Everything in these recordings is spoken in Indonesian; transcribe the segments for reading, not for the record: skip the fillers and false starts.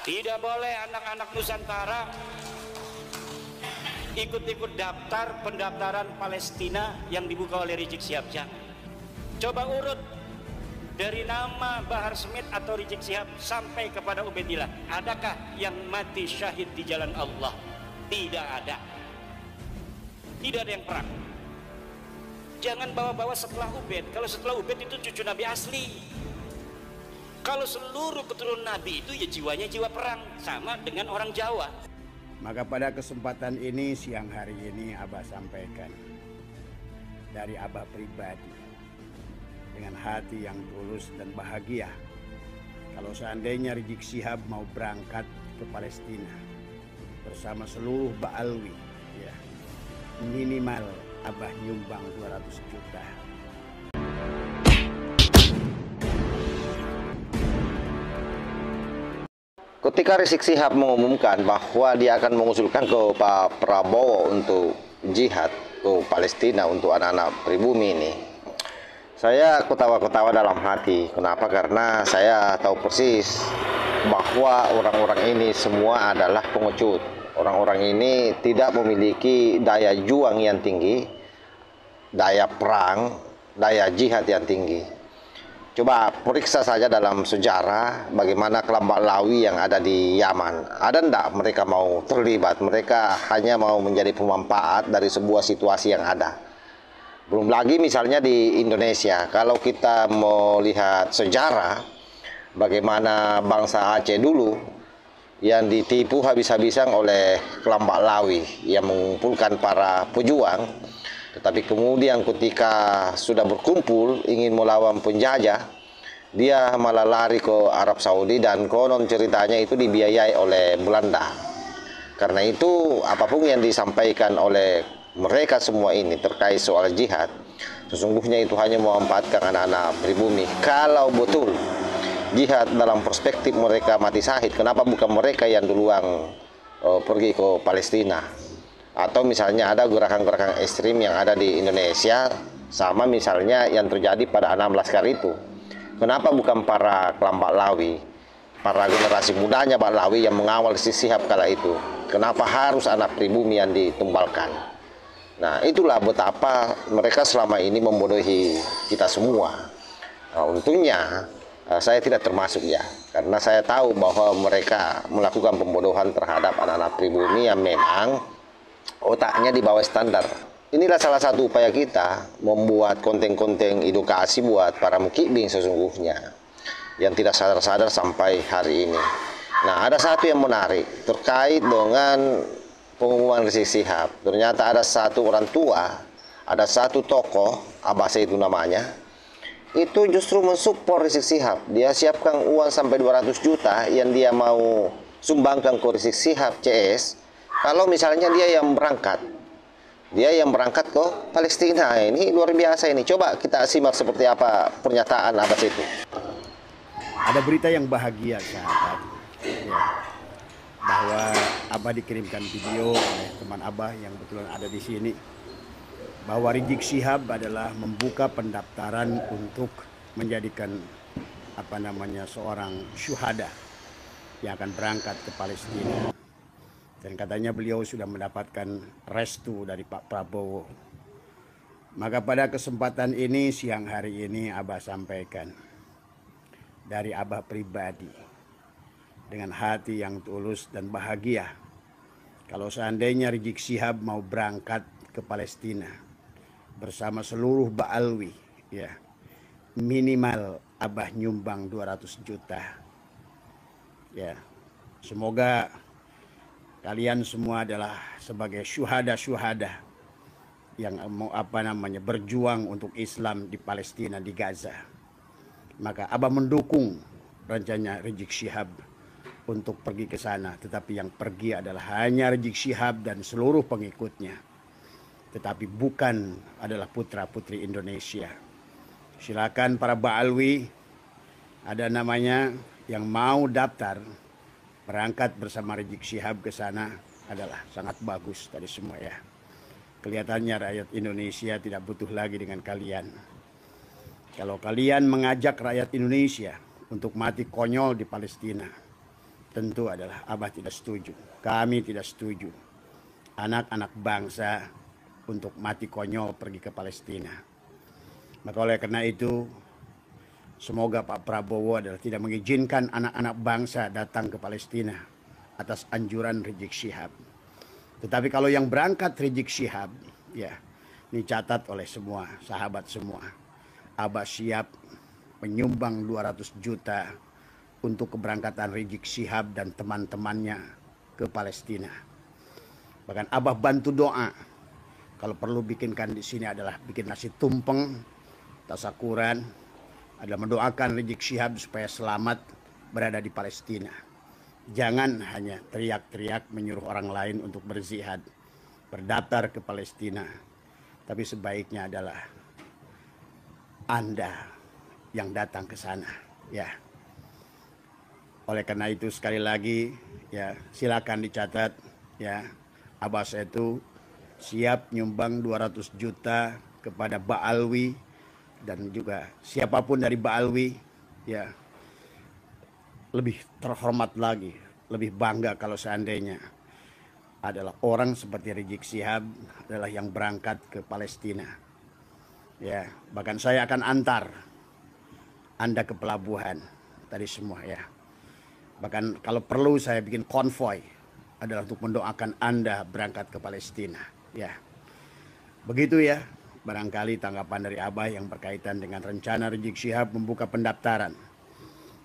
Tidak boleh anak-anak Nusantara ikut-ikut daftar pendaftaran Palestina yang dibuka oleh Rizik Syihab. Jangan. Coba urut dari nama Bahar Smith atau Rizik Syihab sampai kepada Ubaidillah. Adakah yang mati syahid di jalan Allah? Tidak ada. Tidak ada yang perang. Jangan bawa-bawa setelah Ubaid. Kalau setelah Ubaid itu cucu Nabi asli. Kalau seluruh keturunan Nabi itu ya jiwanya jiwa perang, sama dengan orang Jawa. Maka pada kesempatan ini, siang hari ini Abah sampaikan dari Abah pribadi dengan hati yang tulus dan bahagia. Kalau seandainya Rizik Syihab mau berangkat ke Palestina bersama seluruh Ba'alwi, ya, minimal Abah nyumbang 200 juta. Ketika Rizik Syihab mengumumkan bahwa dia akan mengusulkan ke Pak Prabowo untuk jihad ke Palestina untuk anak-anak pribumi ini, saya ketawa-ketawa dalam hati. Kenapa? Karena saya tahu persis bahwa orang-orang ini semua adalah pengecut. Orang-orang ini tidak memiliki daya juang yang tinggi, daya perang, daya jihad yang tinggi. Coba periksa saja dalam sejarah bagaimana kelompok Lawi yang ada di Yaman. Ada enggak mereka mau terlibat? Mereka hanya mau menjadi pemanfaat dari sebuah situasi yang ada. Belum lagi misalnya di Indonesia. Kalau kita mau lihat sejarah bagaimana bangsa Aceh dulu yang ditipu habis-habisan oleh kelompok Lawi yang mengumpulkan para pejuang. Tetapi kemudian ketika sudah berkumpul ingin melawan penjajah, dia malah lari ke Arab Saudi dan konon ceritanya itu dibiayai oleh Belanda. Karena itu apapun yang disampaikan oleh mereka semua ini terkait soal jihad, sesungguhnya itu hanya memanfaatkan anak-anak pribumi. Kalau betul jihad dalam perspektif mereka mati syahid, kenapa bukan mereka yang duluan pergi ke Palestina? Atau misalnya ada gerakan-gerakan ekstrim yang ada di Indonesia, sama misalnya yang terjadi pada 16 Laskar itu. Kenapa bukan para kelompok Lawi, para generasi mudanya Pak Lawi yang mengawal Rizik Syihab kala itu? Kenapa harus anak pribumi yang ditumbalkan? Nah, itulah betapa mereka selama ini membodohi kita semua. Nah, untungnya saya tidak termasuk ya, karena saya tahu bahwa mereka melakukan pembodohan terhadap anak-anak pribumi yang memang otaknya di bawah standar. Inilah salah satu upaya kita membuat konten-konten edukasi buat para mukibing sesungguhnya yang tidak sadar-sadar sampai hari ini. Nah, ada satu yang menarik terkait dengan pengumuman Rizik Syihab. Ternyata ada satu orang tua, ada satu tokoh, Abase itu namanya, itu justru mensupport Rizik Syihab. Dia siapkan uang sampai 200 juta yang dia mau sumbangkan ke Rizik Syihab CS. Kalau misalnya dia yang berangkat ke Palestina. Ini luar biasa ini. Coba kita simak seperti apa pernyataan Abbas itu. Ada berita yang bahagia sahabat, ya, bahwa Abah dikirimkan video oleh teman Abah yang kebetulan ada di sini, bahwa Rizik Syihab adalah membuka pendaftaran untuk menjadikan seorang syuhada yang akan berangkat ke Palestina. Dan katanya beliau sudah mendapatkan restu dari Pak Prabowo. Maka pada kesempatan ini, siang hari ini Abah sampaikan dari Abah pribadi dengan hati yang tulus dan bahagia. Kalau seandainya Rizik Syihab mau berangkat ke Palestina bersama seluruh Ba'alwi, ya, minimal Abah nyumbang 200 juta. Ya, semoga kalian semua adalah sebagai syuhada-syuhada yang berjuang untuk Islam di Palestina, di Gaza. Maka Abah mendukung rencana Rizik Syihab untuk pergi ke sana, tetapi yang pergi adalah hanya Rizik Syihab dan seluruh pengikutnya, tetapi bukan adalah putra-putri Indonesia. Silakan para Ba'alwi, ada namanya yang mau daftar berangkat bersama Rizik Syihab ke sana, adalah sangat bagus tadi semua ya. Kelihatannya rakyat Indonesia tidak butuh lagi dengan kalian. Kalau kalian mengajak rakyat Indonesia untuk mati konyol di Palestina, tentu adalah Abah tidak setuju. Kami tidak setuju anak-anak bangsa untuk mati konyol pergi ke Palestina. Maka oleh karena itu, semoga Pak Prabowo adalah tidak mengizinkan anak-anak bangsa datang ke Palestina atas anjuran Rizik Syihab. Tetapi kalau yang berangkat Rizik Syihab, ya, ini catat oleh semua sahabat semua. Abah siap menyumbang 200 juta untuk keberangkatan Rizik Syihab dan teman-temannya ke Palestina. Bahkan Abah bantu doa. Kalau perlu bikinkan di sini adalah bikin nasi tumpeng, tasakuran, adalah mendoakan Rizik Syihab supaya selamat berada di Palestina. Jangan hanya teriak-teriak menyuruh orang lain untuk berzihad, berdaftar ke Palestina. Tapi sebaiknya adalah Anda yang datang ke sana, ya. Oleh karena itu sekali lagi, ya, silakan dicatat, ya. Abah saya itu siap nyumbang 200 juta kepada Ba'alwi dan juga siapapun dari Ba'alwi, ya, lebih terhormat lagi, lebih bangga kalau seandainya adalah orang seperti Rizik Syihab adalah yang berangkat ke Palestina. Ya, bahkan saya akan antar Anda ke pelabuhan tadi semua, ya. Bahkan kalau perlu saya bikin konvoi adalah untuk mendoakan Anda berangkat ke Palestina, ya. Begitu ya, barangkali tanggapan dari Abah yang berkaitan dengan rencana Rizik Syihab membuka pendaftaran.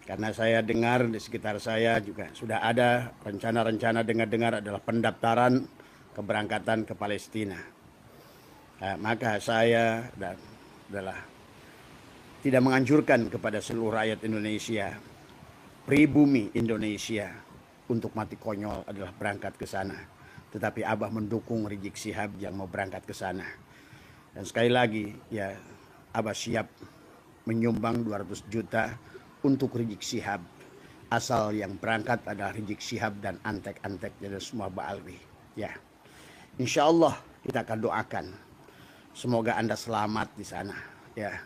Karena saya dengar di sekitar saya juga sudah ada rencana-rencana dengar-dengar adalah pendaftaran keberangkatan ke Palestina. Nah, maka saya adalah tidak menganjurkan kepada seluruh rakyat Indonesia, pribumi Indonesia, untuk mati konyol adalah berangkat ke sana. Tetapi Abah mendukung Rizik Syihab yang mau berangkat ke sana. Dan sekali lagi, ya, Abah siap menyumbang 200 juta untuk Rizik Syihab, asal yang berangkat adalah Rizik Syihab dan antek-anteknya dan semua Ba'alwi, ya. Insya Allah kita akan doakan semoga Anda selamat di sana, ya.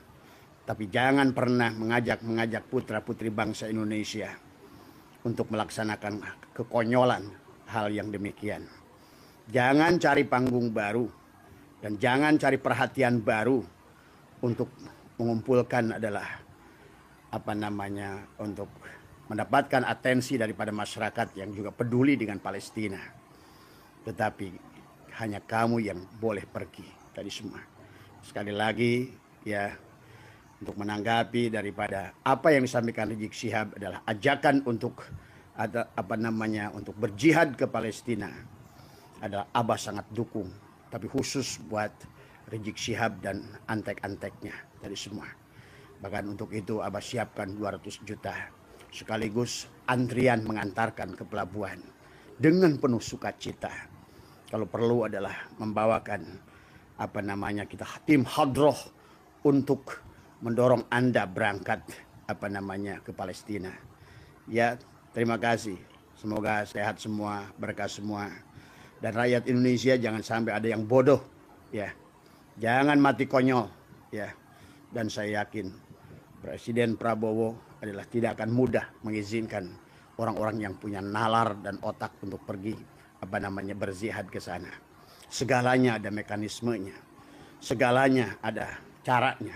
Tapi jangan pernah mengajak putra-putri bangsa Indonesia untuk melaksanakan kekonyolan hal yang demikian. Jangan cari panggung baru dan jangan cari perhatian baru untuk mengumpulkan adalah untuk mendapatkan atensi daripada masyarakat yang juga peduli dengan Palestina. Tetapi hanya kamu yang boleh pergi tadi semua. Sekali lagi, ya, untuk menanggapi daripada apa yang disampaikan Rizik Syihab adalah ajakan untuk untuk berjihad ke Palestina adalah Abah sangat dukung. Tapi khusus buat Rizik Syihab dan antek-anteknya tadi semua. Bahkan untuk itu Abah siapkan 200 juta sekaligus antrian mengantarkan ke pelabuhan dengan penuh sukacita. Kalau perlu adalah membawakan kita tim hadroh untuk mendorong Anda berangkat ke Palestina. Ya, terima kasih. Semoga sehat semua, berkah semua. Dan rakyat Indonesia jangan sampai ada yang bodoh, ya. Jangan mati konyol, ya. Dan saya yakin Presiden Prabowo adalah tidak akan mudah mengizinkan orang-orang yang punya nalar dan otak untuk pergi berzihad ke sana. Segalanya ada mekanismenya. Segalanya ada caranya.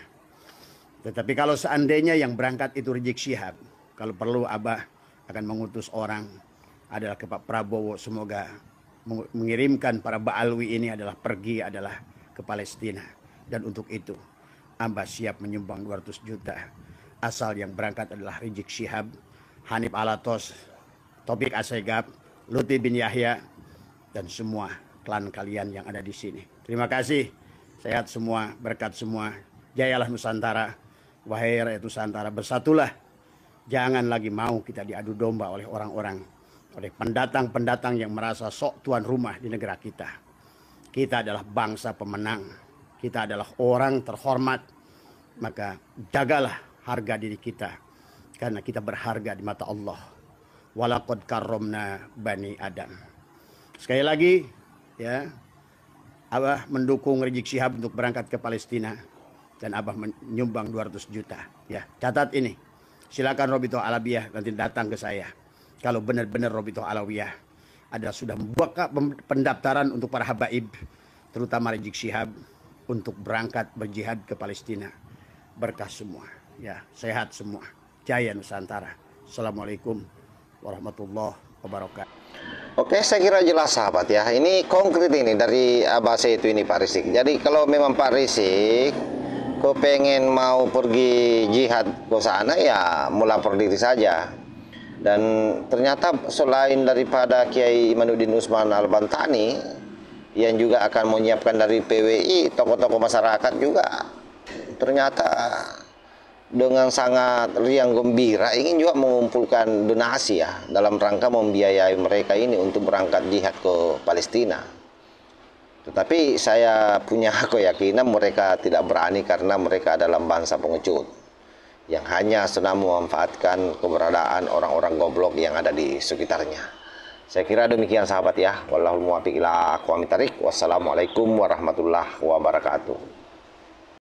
Tetapi kalau seandainya yang berangkat itu Rizik Syihab, kalau perlu Abah akan mengutus orang adalah ke Pak Prabowo, semoga mengirimkan para Ba'alwi ini pergi ke Palestina. Dan untuk itu Abah siap menyumbang 200 juta. Asal yang berangkat adalah Rizik Syihab, Hanif Alatos, Taufik Assegaf, Lutfi bin Yahya, dan semua klan kalian yang ada di sini. Terima kasih. Sehat semua, berkat semua. Jayalah Nusantara. Wahai rakyat Nusantara, bersatulah. Jangan lagi mau kita diadu domba oleh orang-orang, oleh pendatang-pendatang yang merasa sok tuan rumah di negara kita. Kita adalah bangsa pemenang. Kita adalah orang terhormat, maka jagalah harga diri kita, karena kita berharga di mata Allah. Walaqad karramna bani Adam. Sekali lagi, ya, Abah mendukung Rizik Syihab untuk berangkat ke Palestina dan Abah menyumbang 200 juta. Ya, catat ini. Silakan Robito Alabiyah nanti datang ke saya. kalau benar-benar Rabithah Alawiyah adalah sudah membuka pendaftaran untuk para habaib, terutama Rizik Syihab, untuk berangkat berjihad ke Palestina. Berkah semua, ya, sehat semua, jaya Nusantara. Assalamualaikum warahmatullahi wabarakatuh. Oke, saya kira jelas sahabat ya. Ini konkret ini dari Abah itu ini Pak Rizik. Jadi kalau memang Pak Rizik kau pengen mau pergi jihad ke sana, ya melapor diri saja. Dan ternyata selain daripada Kiai Imanuddin Usman Al-Bantani yang juga akan menyiapkan dari PWI, tokoh-tokoh masyarakat juga ternyata dengan sangat riang gembira ingin juga mengumpulkan donasi ya dalam rangka membiayai mereka ini untuk berangkat jihad ke Palestina. Tetapi saya punya keyakinan mereka tidak berani karena mereka adalah bangsa pengecut yang hanya senang memanfaatkan keberadaan orang-orang goblok yang ada di sekitarnya. Saya kira demikian sahabat ya. Wallahul muwaffiq ila aqwamit thariq. Wassalamualaikum warahmatullahi wabarakatuh.